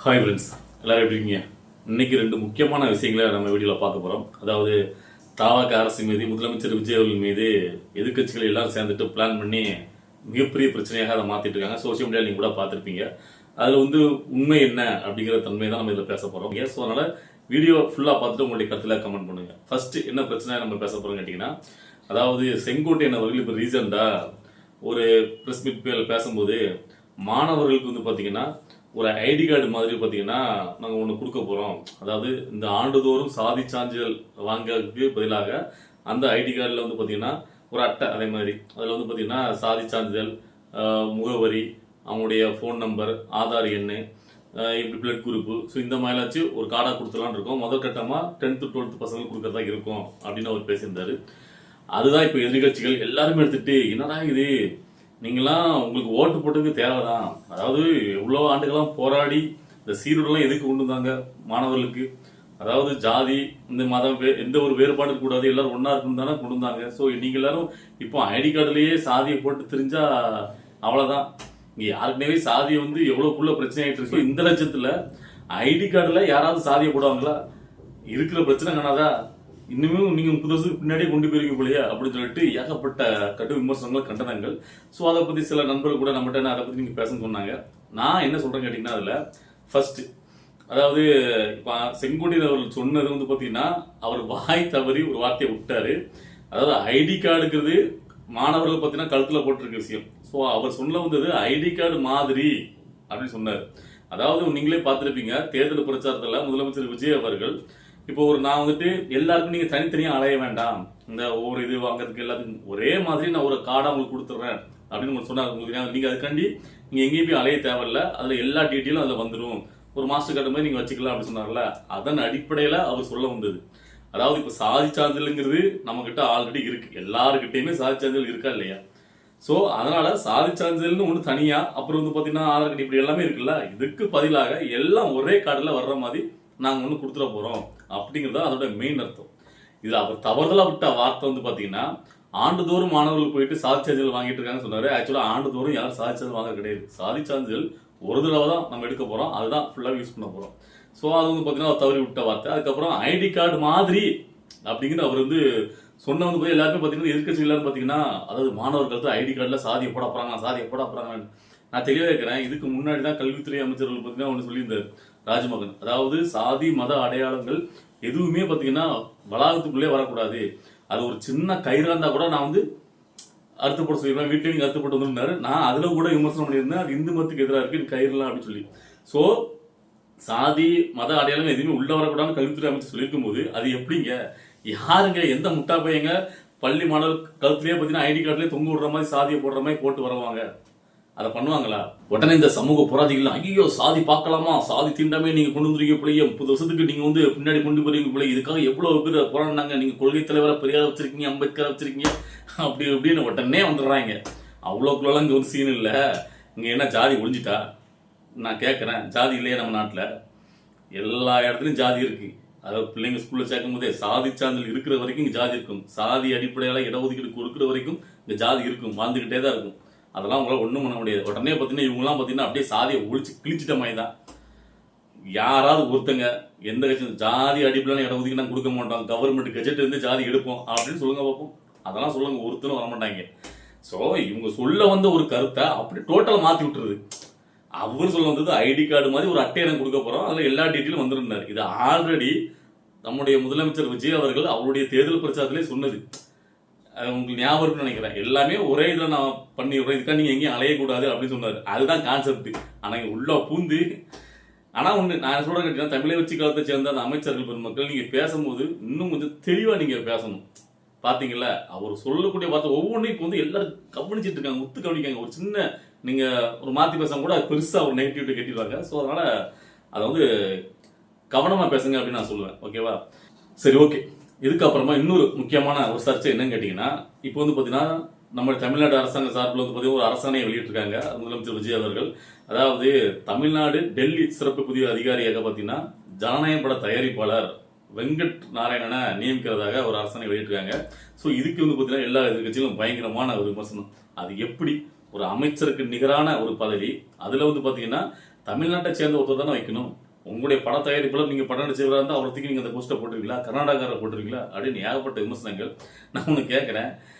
Hi friends, எல்லாரும் எப்படி இருக்கீங்க? இன்னைக்கு ரெண்டு முக்கியமான விஷயங்களை நம்ம வீடியோவில் பார்க்க போகிறோம். அதாவது தாவக அரசு மீது முதலமைச்சர் விஜய் அவர்கள் மீது எதிர்கட்சிகள் எல்லாரும் சேர்ந்துட்டு பிளான் பண்ணி மிகப்பெரிய பிரச்சனையாக அதை மாற்றிட்டு இருக்காங்க. சோசியல் மீடியா நீங்கள் கூட பார்த்துருப்பீங்க. அதில் உண்மை என்ன அப்படிங்கிற தன்மை தான் நம்ம இதில் பேச போகிறோம். ஸோ அதனால் வீடியோ ஃபுல்லாக பார்த்துட்டு உங்களுடைய கருத்தில் கமெண்ட் பண்ணுங்கள். ஃபர்ஸ்ட் என்ன பிரச்சனை நம்ம பேச போகிறோம் கேட்டிங்கன்னா, அதாவது செங்கோட்டையன் அவர்கள் இப்போ ரீசெண்டாக ஒரு ப்ரெஸ் மீட் பேசும்போது மாணவர்களுக்கு பார்த்தீங்கன்னா ஒரு ஐடி கார்டு மாதிரி பார்த்தீங்கன்னா நாங்கள் ஒன்று கொடுக்க போகிறோம். அதாவது இந்த ஆண்டுதோறும் சாதி சான்றிதழ் வாங்கிறதுக்கு பதிலாக அந்த ஐடி கார்டில் பார்த்தீங்கன்னா ஒரு அட்டை அதே மாதிரி அதில் பார்த்தீங்கன்னா சாதி சான்றிதழ், முகவரி, அவங்களுடைய ஃபோன் நம்பர், ஆதார் எண்ணு, இப்படி பிளட் குரூப்பு, ஸோ இந்த மாதிரிலாச்சு ஒரு கார்டாக கொடுத்துலான்னு இருக்கோம். முதல் கட்டமாக 10th 12th பசங்களுக்கு கொடுக்கறதா இருக்கும் அப்படின்னு அவர் பேசியிருந்தாரு. அதுதான் இப்போ எதிர்கட்சிகள் எல்லாருமே எடுத்துட்டு என்னடா இது, நீங்களாம் உங்களுக்கு ஓட்டு போட்டதுக்கு தேவைதான். அதாவது எவ்வளோ ஆண்டுகளாம் போராடி இந்த சீருடெல்லாம் எதுக்கு கொண்டு வந்தாங்க மாணவர்களுக்கு? அதாவது ஜாதி, இந்த மதம், எந்த ஒரு வேறுபாடு கூடாது, எல்லாரும் ஒன்னா இருக்குன்னு தானே கொண்டு வந்தாங்க. ஸோ நீங்க எல்லாரும் இப்போ ஐடி கார்டுலயே சாதியை போட்டு தெரிஞ்சா அவ்வளவுதான். இங்க யாருக்குனவே சாதியை எவ்வளவுக்குள்ள பிரச்சனை ஆயிட்டு இருக்கு. இந்த லட்சத்துல ஐடி கார்டுல யாராவது சாதியை போடுவாங்களா? இருக்கிற பிரச்சனை காணாதா? இன்னும் நீங்க 30 வருஷத்துக்கு பின்னாடியே கொண்டு போயிருக்க போலையா அப்படின்னு சொல்லிட்டு ஏகப்பட்ட கட்டு விமர்சனங்கள், கண்டனங்கள். ஸோ அதை பத்தி சில நண்பர்கள் கூட நம்மகிட்ட அதை பத்தி நீங்க பேச சொன்னாங்க. நான் என்ன சொல்றேன் கேட்டீங்கன்னா, அதுல ஃபர்ஸ்ட் அதாவது இப்ப செங்கோட்டையன் அவர்கள் சொன்னது பாத்தீங்கன்னா அவர் வாய் தவறி ஒரு வார்த்தையை விட்டாரு. அதாவது ஐடி கார்டுங்கிறது மாணவர்கள் பார்த்தீங்கன்னா கழுத்துல போட்டிருக்க விஷயம். ஸோ அவர் சொல்ல ஐடி கார்டு மாதிரி அப்படின்னு சொன்னார். அதாவது நீங்களே பார்த்துருப்பீங்க, தேர்தல் பிரச்சாரத்தில் முதலமைச்சர் விஜய் அவர்கள் இப்போ நான் எல்லாருக்கும் நீங்க தனித்தனியா அலைய வேண்டாம், இந்த ஒவ்வொரு இது வாங்குறதுக்கு எல்லாத்துக்கும் ஒரே மாதிரி நான் ஒரு கார்டா உங்களுக்கு கொடுத்துட்றேன் அப்படின்னு உங்களுக்கு சொன்னார். உங்களுக்கு நீங்க அதுக்காண்டி நீங்க எங்கேயும் போய் அலைய தேவையில்ல, அதுல எல்லா டீட்டெயிலும் அதுல வந்துடும், ஒரு மாஸ்டர் கார்டு மாதிரி நீங்க வச்சுக்கலாம் அப்படின்னு சொன்னார்ல. அதன் அடிப்படையில அவர் சொல்ல வந்தது. அதாவது இப்ப சாதி சான்றிதழ்ங்கிறது நம்ம கிட்ட ஆல்ரெடி இருக்கு, எல்லாருக்கிட்டையுமே சாதி சான்றிதழ் இருக்கா இல்லையா? சோ அதனால சாதி சான்றிதழ்னு ஒண்ணு தனியா, அப்புறம் பாத்தீங்கன்னா ஆதார் கார்டு, இப்படி எல்லாமே இருக்குல்ல. இதுக்கு பதிலாக எல்லாம் ஒரே கார்டுல வர்ற மாதிரி நாங்க ஒண்ணு கொடுத்துட போறோம் அப்படிங்கறத அதோட மெயின் அர்த்தம். இது அவர் தவறுதலா விட்ட வார்த்தை பாத்தீங்கன்னா, ஆண்டுதோறும் மாணவர்கள் போயிட்டு சாதி சான்றிதழ் வாங்கிட்டு இருக்காங்கன்னு சொன்னாரு. ஆக்சுவலா ஆண்டுதோறும் யாரும் சாதி சான்றிதழ் வாங்க கிடையாது. சாதி சான்றிதழ் ஒரு தடவை தான் நம்ம எடுக்க போறோம், அதுதான் ஃபுல்லா யூஸ் பண்ண போறோம். ஸோ அது பாத்தீங்கன்னா தவறி விட்ட வார்த்தை. அதுக்கப்புறம் ஐடி கார்டு மாதிரி அப்படிங்கிற அவர் சொன்ன போய் எல்லாருமே பாத்தீங்கன்னா எதிர்கட்சி எல்லாரும் பாத்தீங்கன்னா, அதாவது மாணவர்கள் ஐடி கார்டுல சாதியை போட போறாங்க, சாதியை போட போறாங்க. நான் தெளிவாக இருக்கிறேன். இதுக்கு முன்னாடி தான் கல்வித்துறை அமைச்சர்கள் பார்த்தீங்கன்னா ஒன்று சொல்லியிருந்தார், ராஜ்மோகன். அதாவது சாதி மத அடையாளங்கள் எதுவுமே பார்த்தீங்கன்னா வளாகத்துக்குள்ளே வரக்கூடாது, அது ஒரு சின்ன கயிறா இருந்தா கூட நான் அறுத்து போட சொல்லிடுவேன், வீட்டிலேயே நீங்க அறுத்து போட்டு வந்துருந்தாரு. நான் அதுல கூட விமர்சனம் பண்ணியிருந்தேன், அது இந்து மதத்துக்கு எதிராக இருக்கு கயிறுலாம் அப்படின்னு சொல்லி. ஸோ சாதி மத அடையாளங்கள் எதுவுமே உள்ள வரக்கூடாதுன்னு கல்வித்துறை அமைச்சர் சொல்லியிருக்கும் போது அது எப்படிங்க, யாருங்க, எந்த முட்டா பையங்க பள்ளி மாணவர் கழுத்துலயே பார்த்தீங்கன்னா ஐடி கார்டுலேயே தொங்க விடுற மாதிரி சாதியை போடுற மாதிரி போட்டு வருவாங்க? அதை பண்ணுவாங்களா? உடனே இந்த சமூக போராதிகள் ஐயோ சாதி பார்க்கலாமா, சாதி தீண்டாமே நீங்க கொண்டு வந்துருக்கீங்க பிள்ளைய, 30 வருஷத்துக்கு நீங்க பின்னாடி கொண்டு போறீங்க பிள்ளை, இதுக்காக எவ்வளவு பேர் போராடினாங்க, நீங்க கொள்கை தலைவரை பெரியார் வச்சிருக்கீங்க, அம்பேத்கர் வச்சிருக்கீங்க, அப்படி அப்படின்னு உடனே வந்துடுறாங்க. அவ்வளோக்குள்ளலாம் இங்க சீன் இல்ல. இங்க என்ன ஜாதி ஒழிஞ்சிட்டா? நான் கேட்கறேன், ஜாதி இல்லையா நம்ம நாட்டுல? எல்லா இடத்துலயும் ஜாதி இருக்கு. அதாவது பிள்ளைங்க ஸ்கூல்ல சேர்க்கும் போதே சாதி சான்றிதழ் இருக்கிற வரைக்கும் இங்க ஜாதி இருக்கும், சாதி அடிப்படையால இடஒதுக்கீடு கொடுக்குற வரைக்கும் இங்க ஜாதி இருக்கும், வாழ்ந்துகிட்டே தான் இருக்கும். அதெல்லாம் உங்களால் ஒன்றும் பண்ண முடியாது. உடனே பார்த்தீங்கன்னா இவங்கெல்லாம் பார்த்தீங்கன்னா அப்படியே சாதியை ஒழிச்சு கிழிச்சிட்ட மாதிரி தான். யாராவது ஒருத்தங்க எந்த கட்சி ஜாதி அடிப்படையான இடஒதுக்கீடு நாங்கள் கொடுக்க மாட்டோம், கவர்மெண்ட் கெஜெட் ஜாதி எடுப்போம் அப்படின்னு சொல்லுங்க பார்ப்போம். அதெல்லாம் சொல்லுங்க, ஒருத்தரும் வரமாட்டாங்க. ஸோ இவங்க சொல்ல ஒரு கருத்தை அப்படி டோட்டலாக மாற்றி விட்டுருது. அவர் சொல்ல ஐடி கார்டு மாதிரி ஒரு அட்டையை நாங்கள் கொடுக்க போறோம், அதில் எல்லா டீட்டெயிலும் வந்துருந்தார். இது ஆல்ரெடி நம்முடைய முதலமைச்சர் விஜய் அவர்கள் அவருடைய தேர்தல் பிரச்சாரத்திலே சொன்னது. உங்களுக்கு ஞாபகம் இருக்குன்னு நினைக்கிறேன். எல்லாமே ஒரே இதில் நான் பண்ணி விடுறேன், இதுக்காக நீங்க எங்கேயும் அலையக்கூடாது அப்படின்னு சொன்னார். அதுதான் கான்செப்ட். ஆனா உள்ள பூந்து ஆனா ஒண்ணு நான் சொல்றேன் கேட்டீங்கன்னா, தமிழை வச்சு காலத்தை சேர்ந்த அந்த அமைச்சர்கள் பெருமக்கள் நீங்க பேசும்போது இன்னும் கொஞ்சம் தெளிவா நீங்க பேசணும். பாத்தீங்களா, அவர் சொல்லக்கூடிய வார்த்தை ஒவ்வொன்றையும் இப்போ எல்லாரும் கவனிச்சிட்டு இருக்காங்க, ஒத்து கவனிக்காங்க. ஒரு சின்ன நீங்க ஒரு மாத்தி பேச கூட பெருசா ஒரு நெகட்டிவிட்டி கட்டிடுவாங்க. ஸோ அதனால அதை கவனமா பேசுங்க அப்படின்னு நான் சொல்லுவேன். ஓகேவா? சரி, ஓகே. இதுக்கப்புறமா இன்னொரு முக்கியமான ஒரு சர்ச்சை என்னன்னு கேட்டீங்கன்னா, இப்போ பாத்தீங்கன்னா நம்ம தமிழ்நாடு அரசாங்க சார்பில் பாத்தீங்கன்னா ஒரு அரசாணையை வெளியிட்டிருக்காங்க முதலமைச்சர் விஜய் அவர்கள். அதாவது தமிழ்நாடு டெல்லி சிறப்பு புதிய அதிகாரியாக பாத்தீங்கன்னா ஜனநாயகம் பட தயாரிப்பாளர் வெங்கட் நாராயணனை நியமிக்கிறதாக ஒரு அரசாணை வெளியிட்டிருக்காங்க. ஸோ இதுக்கு பாத்தீங்கன்னா எல்லா எதிர்கட்சிகளும் பயங்கரமான ஒரு விமர்சனம். அது எப்படி ஒரு அமைச்சருக்கு நிகரான ஒரு பதவி, அதுல பாத்தீங்கன்னா தமிழ்நாட்டை சேர்ந்த ஒருத்தர் தானே வைக்கணும். உங்களுடைய பட தயாரிப்பில் நீங்கள் படம் நடிச்சவராக இருந்தால் அவரத்துக்கு நீங்கள் அந்த போஸ்ட்டை போட்டிருக்கீங்களா, கர்நாடகாவில் போட்டிருக்கீங்களா அப்படின்னு ஏகப்பட்ட விமர்சனங்கள். நான் ஒன்று கேட்குறேன்,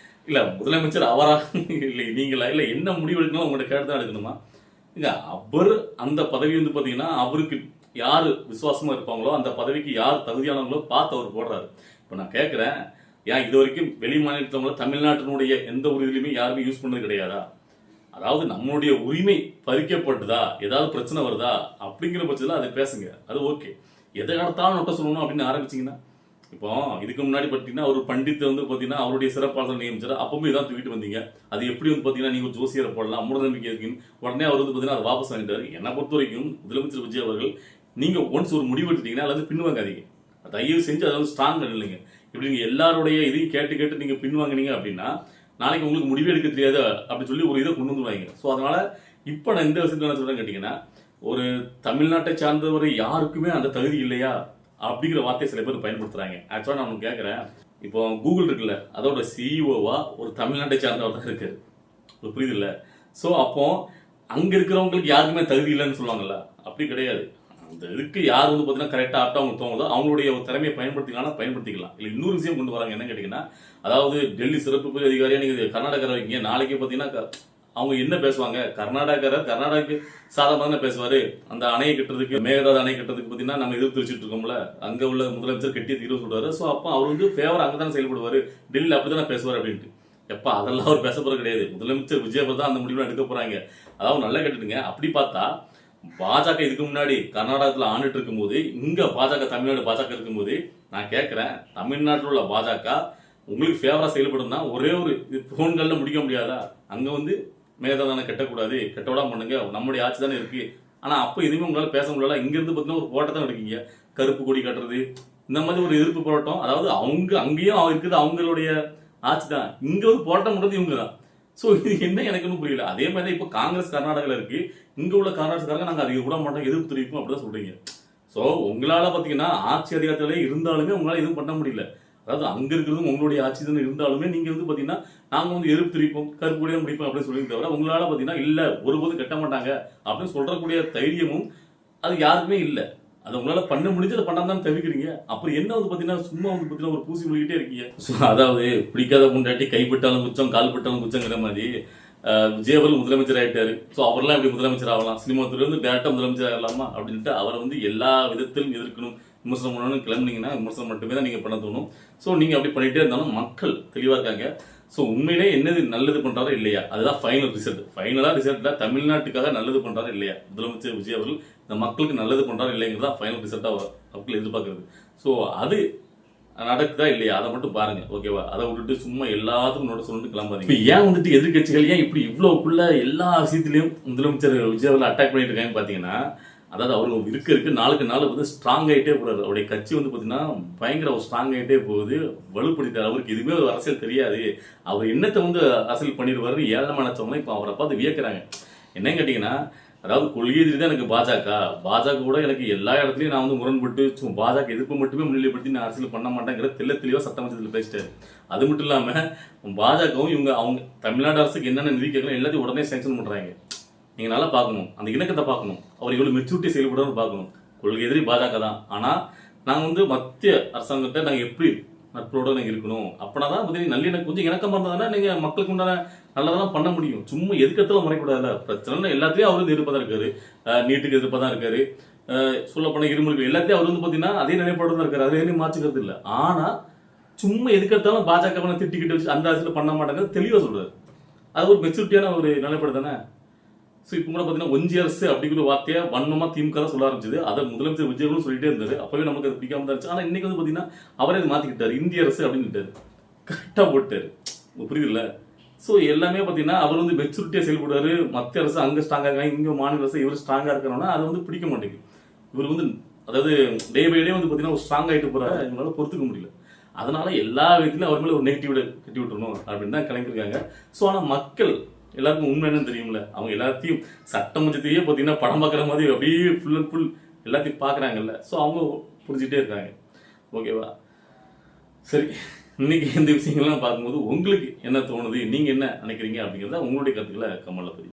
இல்லை முதலமைச்சர் அவரா இல்லை நீங்களா, இல்லை என்ன முடிவு எடுக்கணும் உங்கள்கிட்ட கேட்டு தான் எடுக்கணுமா? இல்லை அவர் அந்த பதவி வந்து பார்த்தீங்கன்னா அவருக்கு யார் விசுவாசமாக இருப்பாங்களோ அந்த பதவிக்கு யார் தகுதியானவங்களோ பார்த்து அவர் போடுறாரு. இப்போ நான் கேட்குறேன், ஏன் இது வரைக்கும் வெளி மாநிலத்தவங்கள தமிழ்நாட்டினுடைய எந்த ஒரு இதுலையுமே யாருமே யூஸ் பண்ணது கிடையாதா? அதாவது நம்மளுடைய உரிமை பறிக்கப்பட்டுதா, ஏதாவது பிரச்சனை வருதா அப்படிங்கிற பட்சத்தில் அதை பேசுங்க, அது ஓகே. எதை அடுத்தாலும் நோட்ட சொல்லணும் அப்படின்னு ஆரம்பிச்சிங்கன்னா, இப்போ இதுக்கு முன்னாடி பார்த்தீங்கன்னா ஒரு பண்டித்தை வந்து பார்த்தீங்கன்னா அவருடைய சிறப்பாளர் நியமிச்சார், அப்பவுமே இதான் தூக்கிட்டு வந்தீங்க. அது எப்படி வந்து பார்த்தீங்கன்னா நீங்கள் ஜோசியரை போடலாம், மூட நம்பிக்கை இருக்குன்னு உடனே அவர் வந்து பார்த்தீங்கன்னா அதை வாபஸ் வாங்கிட்டாரு. என்னை பொறுத்த வரைக்கும் முதலமைச்சர் விஜய் அவர்கள் நீங்கள் ஒன்ஸ் ஒரு முடிவு எடுத்துட்டீங்கன்னா அல்லது பின்வாங்காதீங்க, தயவு செஞ்சு அதாவது ஸ்ட்ராங்காக இல்லைங்க. இப்படி நீங்கள் எல்லாருடைய இதையும் கேட்டு கேட்டு நீங்கள் பின்வாங்கினீங்க அப்படின்னா நாளைக்கு உங்களுக்கு முடிவே எடுக்க தெரியாது அப்படின்னு சொல்லி ஒரு இதை கொண்டு வந்துடுவாங்க. ஸோ அதனால இப்போ நான் இந்த விஷயத்தில் என்ன சொல்றேன்னு கேட்டீங்கன்னா, ஒரு தமிழ்நாட்டை சார்ந்தவரை யாருக்குமே அந்த தகுதி இல்லையா அப்படிங்கிற வார்த்தையை சில பேர் பயன்படுத்துறாங்க. ஆக்சுவலாக நான் ஒன்று கேட்குறேன், இப்போ கூகுள் இருக்குல்ல, அதோட சிஇஓவா ஒரு தமிழ்நாட்டை சார்ந்தவர் தான் இருக்கு, புரியுது இல்லை? ஸோ அப்போ அங்கே இருக்கிறவங்களுக்கு யாருக்குமே தகுதி இல்லைன்னு சொல்லுவாங்கல்ல, அப்படி கிடையாது. அந்த இதுக்கு யார் வந்து பார்த்தீங்கன்னா கரெக்டாக ஆப்டாக அவங்க தோணுதோ அவங்களுடைய திறமையை பயன்படுத்திக்கலாம். இல்லை இன்னொரு விஷயம் கொண்டு வராங்க, என்ன கேட்டிங்கன்னா, அதாவது டெல்லி சிறப்பு பிரிவு அதிகாரியாக நீங்கள் கர்நாடகா வைக்கீங்க, நாளைக்கு பார்த்தீங்கன்னா அவங்க என்ன பேசுவாங்க, கர்நாடகாவுக்கு சாதகமாக பேசுவார். அந்த அணையை கட்டுறதுக்கு, மேகதாது அணை கட்டுறதுக்கு பார்த்தீங்கன்னா நம்ம எதிர்த்து வச்சுட்டு இருக்கோம்ல, அங்கே உள்ள முதலமைச்சர் கட்டிய தீர்வு சொல்றாரு. ஸோ அப்போ அவர் வந்து ஃபேவர் அங்கே தானே செயல்படுவார், டெல்லியில் அப்படி தானே பேசுவார் அப்படின்ட்டு. எப்போ அதெல்லாம் அவர் பேச போகிறது கிடையாது. முதலமைச்சர் விஜய் தான் அந்த முடிவுலாம் எடுக்க போகிறாங்க. அதாவது நல்லா கேட்டுட்டுங்க, அப்படி பார்த்தா பாஜக இதுக்கு முன்னாடி கர்நாடகத்தில் ஆண்டுட்டு இருக்கும்போது, இங்க பாஜக தமிழ்நாடு பாஜக இருக்கும்போது நான் கேட்கிறேன், தமிழ்நாட்டில் உள்ள பாஜக உங்களுக்கு ஃபேவரா செயல்படும்னா ஒரே ஒரு போன்கள்ல முடிக்க முடியாதா? அங்க வந்து மேகதாதான கட்டக்கூடாது, கட்டவிடாம பண்ணுங்க, நம்முடைய ஆட்சி தானே இருக்கு. ஆனா அப்ப எதுவுமே உங்களால பேச முடியல. இங்க இருந்து பார்த்தீங்கன்னா ஒரு போராட்டம் தான் எடுக்கீங்க, கருப்பு கொடி கட்டுறது, இந்த மாதிரி ஒரு எதிர்ப்பு போராட்டம். அதாவது அங்கேயும் இருக்குது அவங்களுடைய ஆட்சி தான், இங்க வந்து போராட்டம் பண்றது இவங்க தான். ஸோ இது என்ன எனக்குன்னு புரியல. அதே மாதிரி இப்போ காங்கிரஸ் கர்நாடகாவில் இருக்கு, இங்க உள்ள காங்கிரஸ்காரங்க நாங்கள் அதிக கூட மாட்டோம், எதிர்ப்பு தெரிவிப்போம் அப்படிதான் சொல்றீங்க. ஸோ உங்களால பார்த்தீங்கன்னா ஆட்சி அதிகாரத்திலே இருந்தாலுமே உங்களால எதுவும் பண்ண முடியல. அதாவது அங்க இருக்கிறதும் உங்களுடைய ஆட்சி தான் இருந்தாலுமே நீங்க வந்து பாத்தீங்கன்னா நாங்க வந்து எதிர்ப்பு தெரிவிப்போம், கருப்புடைய முடிப்போம் அப்படின்னு சொல்லி தவிர உங்களால பாத்தீங்கன்னா இல்ல ஒருபோது கட்ட மாட்டாங்க அப்படின்னு சொல்றக்கூடிய தைரியமும் அது யாருக்குமே இல்லை. அதை உங்களால பண்ண முடிஞ்சு அதை பண்ணாம தான் தவிக்கிறீங்க. அப்புறம் என்ன வந்து பாத்தீங்கன்னா சும்மா வந்து பாத்தீங்கன்னா ஒரு பூசி மொழிகிட்டே இருக்கீங்க. அதாவது பிடிக்காத முன்னாடி கைப்பட்டாலும் குச்சம், கால்பட்டாலும் குச்சங்கிற மாதிரி விஜய் அவர்கள் முதலமைச்சர் ஆயிட்டாரு. ஸோ அவர்லாம் எப்படி முதலமைச்சர் ஆகலாம், சினிமா துறையில இருந்து டேரக்டா முதலமைச்சர் ஆகலாமா அப்படின்ட்டு அவரை வந்து எல்லா விதத்திலும் எதிர்க்கணும், விமர்சனம் பண்ணணும்னு கிளம்புனீங்கன்னா விமர்சனம் மட்டுமே தான் நீங்க பண்ண தோணும். ஸோ நீங்க அப்படி பண்ணிட்டே இருந்தாலும் மக்கள் தெளிவா இருக்காங்க. ஸோ உண்மையிலே என்னது நல்லது பண்றாரோ இல்லையா, அதுதான் ஃபைனல் ரிசல்ட். ஃபைனலா ரிசல்ட்ல தமிழ்நாட்டுக்காக நல்லது பண்றாரோ இல்லையா முதலமைச்சர் விஜய் அவர்கள், இந்த மக்களுக்கு நல்லது பண்றாரு இல்லைங்கிறதா ஃபைனல் ரிசல்ட்டா மக்கள் எதிர்பார்க்கறது. ஸோ அது நடக்குதா இல்லையா அதை மட்டும் பாருங்க, ஓகேவா? அதை விட்டுட்டு சும்மா எல்லாத்துக்கும் நோட்ட சொல்லிட்டு கிளம்பாதீங்க. இப்போ ஏன் வந்துட்டு எதிர்கட்சிகள் ஏன் இப்படி இவ்வளவுக்குள்ள எல்லா விஷயத்திலையும் முதலமைச்சர் விஜய் அவர்கள் அட்டாக் பண்ணிட்டு இருக்காங்கன்னு பாத்தீங்கன்னா, அதாவது அவர் இருக்க நாளுக்கு நாள் வந்து ஸ்ட்ராங் ஆகிட்டே போறாரு. அவருடைய கட்சி வந்து பாத்தீங்கன்னா பயங்கர ஒரு ஸ்ட்ராங் ஆகிட்டே போகுது, வலுப்படுத்தாரு. அவருக்கு எதுவுமே ஒரு அரசியல் தெரியாது, அவர் என்னத்தை வந்து அரசியல் பண்ணிடுவாரு ஏழமா நினைச்சவங்க இப்போ அவரை பார்த்து வியக்கிறாங்க. என்னன்னு கேட்டீங்கன்னா, அதாவது கொள்கை தான் எனக்கு பாஜக கூட எனக்கு எல்லா இடத்துலையும் நான் வந்து முரண்பட்டு பாஜக எதிர்ப்பு மட்டுமே முன்னிலைப்படுத்தி நான் அரசியல் பண்ண மாட்டேங்கிற தெளிவா சட்டமன்றத்தில் பேசிட்டாரு. அது மட்டும் இல்லாம பாஜகவும் இவங்க அவங்க தமிழ்நாடு அரசுக்கு என்னென்ன நிதி கேட்கலாம் எல்லாத்தையும் உடனே சேங்ஷன் பண்றாங்க. நீங்க நல்லா பார்க்கணும், அந்த இணக்கத்தை பார்க்கணும், அவர் எவ்வளவு மெச்சூரிட்டி செயல்படுறன்னு பார்க்கணும். கொள்கை எதிரி பாஜக தான், ஆனா நாங்க வந்து மத்திய அரசாங்கத்தை நாங்க எப்படி நட்போட நாங்க இருக்கணும், அப்படின்னா நல்லிணக்கம் கொஞ்சம் இணக்கமா இருந்தா நீங்க மக்களுக்கு உண்டான நல்லதான் பண்ண முடியும். சும்மா எதுக்கத்துல முறைக்கூடாதுல்ல, பிரச்சனை எல்லாத்தையும் அவர் வந்து எதிர்ப்பா தான் இருக்காரு, நீட்டுக்கு எதிர்ப்பா தான் இருக்காரு, சொல்ல போன இருமொழி எல்லாத்தையும் அவர் வந்து பாத்தீங்கன்னா அதே நிலைப்பாடு தான் இருக்காரு, அதே மாற்றுக்கிறது இல்லை. ஆனா சும்மா எதுக்கெடுத்தாலும் பாஜக திட்டிக்கிட்டு வச்சு அந்த அரசியல் பண்ண மாட்டாங்க தெளிவா சொல்றாரு. அது ஒரு மெச்சூரிட்டியான ஒரு நிலைப்பாடு தானே. ஸோ இப்போ கூட பார்த்தீங்கன்னா ஒஞ்சி அரசு அப்படிங்கிற வார்த்தையை வன்மமா திமுக தான் சொல்ல ஆரம்பிச்சது. அதை முதலமைச்சர் விஜயனும் சொல்லிட்டே இருந்தாரு, அப்பவே நமக்கு அது பிடிக்காம தான் இருந்துச்சு. ஆனால் இன்னைக்கு வந்து பார்த்தீங்கன்னா அவரே மாத்திக்கிட்டாரு, இந்திய அரசு அப்படின்னு கரெக்டாக போட்டாரு, புரியுதுல்ல? ஸோ எல்லாமே பார்த்தீங்கன்னா அவர் வந்து மெச்சூரிட்டியாக செயல்படுவாரு. மத்திய அரசு அங்கே ஸ்ட்ராங்காக இருக்காங்க, இங்கே மாநில அரசு இவர் ஸ்ட்ராங்காக இருக்கணும்னா அது வந்து பிடிக்க மாட்டேங்குது. இவர் வந்து அதாவது டே பை டே வந்து பார்த்தீங்கன்னா ஒரு ஸ்ட்ராங் ஆகிட்டு போறாரு, இவங்களால பொறுத்துக்க முடியல. அதனால எல்லா விதத்திலும் அவர் மேலே ஒரு நெகட்டிவ் கட்டி விட்டுருணும் அப்படின்னு தான் கிளம்பியிருக்காங்க. ஸோ ஆனால் மக்கள் எல்லாருக்கும் உண்மை என்னன்னு தெரியும்ல, அவங்க எல்லாத்தையும் சட்டமன்றத்தையே பார்த்தீங்கன்னா படம் பார்க்குற மாதிரி அப்படியே ஃபுல் அண்ட் ஃபுல் எல்லாத்தையும் பார்க்குறாங்கல்ல. ஸோ அவங்க புரிஞ்சுட்டே இருக்காங்க, ஓகேவா? சரி, இன்னைக்கு இந்த விஷயங்கள்லாம் பார்க்கும்போது உங்களுக்கு என்ன தோணுது, நீங்க என்ன நினைக்கிறீங்க அப்படிங்கிறத உங்களுடைய கருத்துக்களை கமெண்ட்ல பதிவு.